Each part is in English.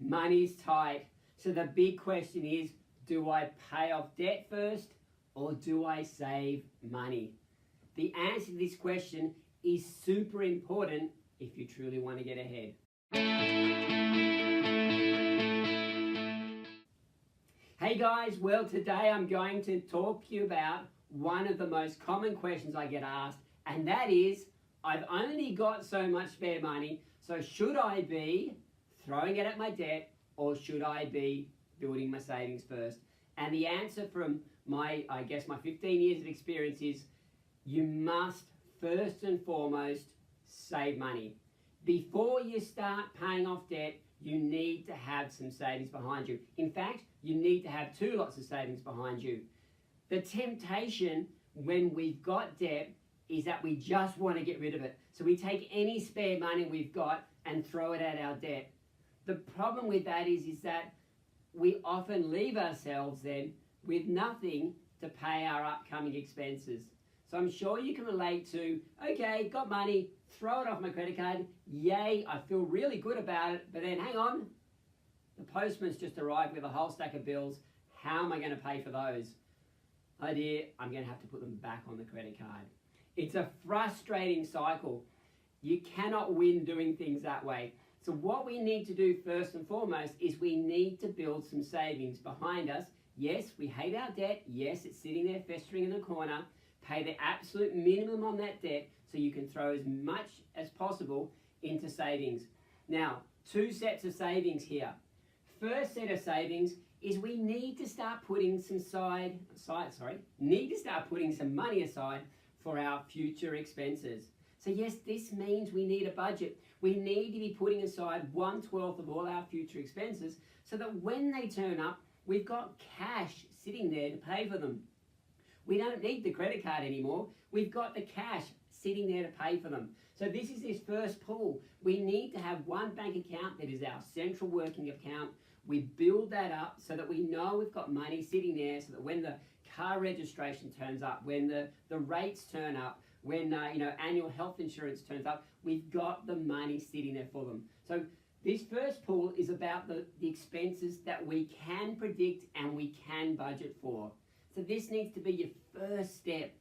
money's tight. So the big question is, do I pay off debt first or do I save money? The answer to this question is super important if you truly want to get ahead. Hey guys, well today I'm going to talk to you about one of the most common questions I get asked, and that is, I've only got so much spare money, so should I be throwing it at my debt or should I be building my savings first? And the answer from my 15 years of experience is you must first and foremost save money. Before you start paying off debt, you need to have some savings behind you. In fact, you need to have two lots of savings behind you. The temptation when we've got debt is that we just want to get rid of it. So we take any spare money we've got and throw it at our debt. The problem with that is that we often leave ourselves then with nothing to pay our upcoming expenses. So I'm sure you can relate to, okay, got money, throw it off my credit card, yay, I feel really good about it, but then hang on, the postman's just arrived with a whole stack of bills. How am I going to pay for those? Oh dear, I'm going to have to put them back on the credit card. It's a frustrating cycle. You cannot win doing things that way. So what we need to do first and foremost is we need to build some savings behind us. Yes, we hate our debt. Yes, it's sitting there festering in the corner. Pay the absolute minimum on that debt so you can throw as much as possible into savings. Now, two sets of savings here. First set of savings is we need to start putting some money aside for our future expenses. So yes, this means we need a budget. We need to be putting aside 1/12 of all our future expenses so that when they turn up, we've got cash sitting there to pay for them. We don't need the credit card anymore. We've got the cash sitting there to pay for them. So this is this first pool. We need to have one bank account that is our central working account. We build that up so that we know we've got money sitting there so that when the car registration turns up, when the rates turn up, when annual health insurance turns up, we've got the money sitting there for them. So this first pool is about the expenses that we can predict and we can budget for. So this needs to be your first step.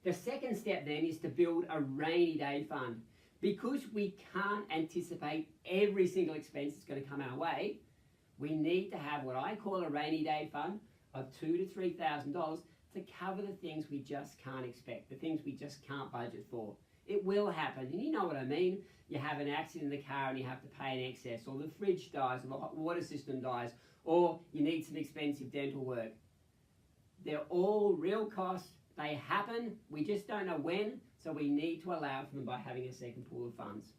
The second step then is to build a rainy day fund. Because we can't anticipate every single expense that's going to come our way, we need to have what I call a rainy day fund of $2,000 to $3,000 to cover the things we just can't expect, the things we just can't budget for. It will happen, and you know what I mean. You have an accident in the car and you have to pay an excess, or the fridge dies, or the hot water system dies, or you need some expensive dental work. They're all real costs. They happen. We just don't know when, so we need to allow for them by having a second pool of funds.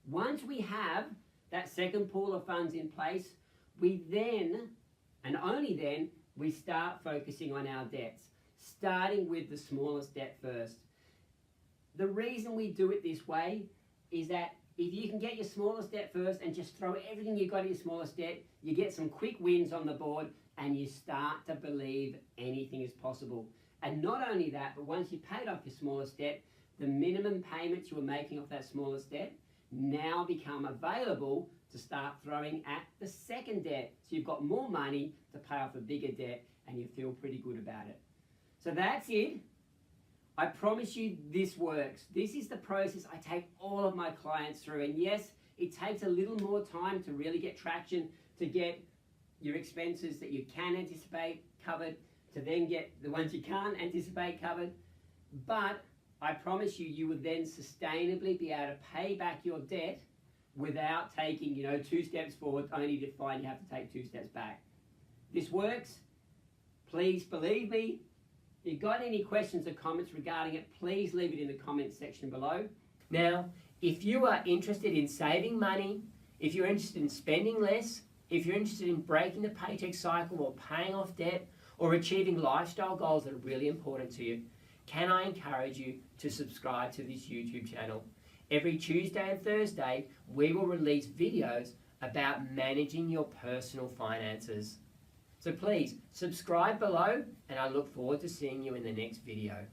Once we have that second pool of funds in place, we then, and only then, we start focusing on our debts, starting with the smallest debt first. The reason we do it this way is that if you can get your smallest debt first and just throw everything you've got in your smallest debt, you get some quick wins on the board and you start to believe anything is possible. And not only that, but once you've paid off your smallest debt, the minimum payments you were making off that smallest debt now become available to start throwing at the second debt. So you've got more money to pay off a bigger debt and you feel pretty good about it. So that's it. I promise you this works. This is the process I take all of my clients through. And yes, it takes a little more time to really get traction, to get your expenses that you can anticipate covered, to then get the ones you can't anticipate covered. But I promise you, you will then sustainably be able to pay back your debt without taking, 2 steps forward only to find you have to take 2 steps back. This works. Please believe me. If you've got any questions or comments regarding it, please leave it in the comments section below. Now, if you are interested in saving money, if you're interested in spending less, if you're interested in breaking the paycheck cycle or paying off debt or achieving lifestyle goals that are really important to you, can I encourage you to subscribe to this YouTube channel? Every Tuesday and Thursday, we will release videos about managing your personal finances. So please subscribe below, and I look forward to seeing you in the next video.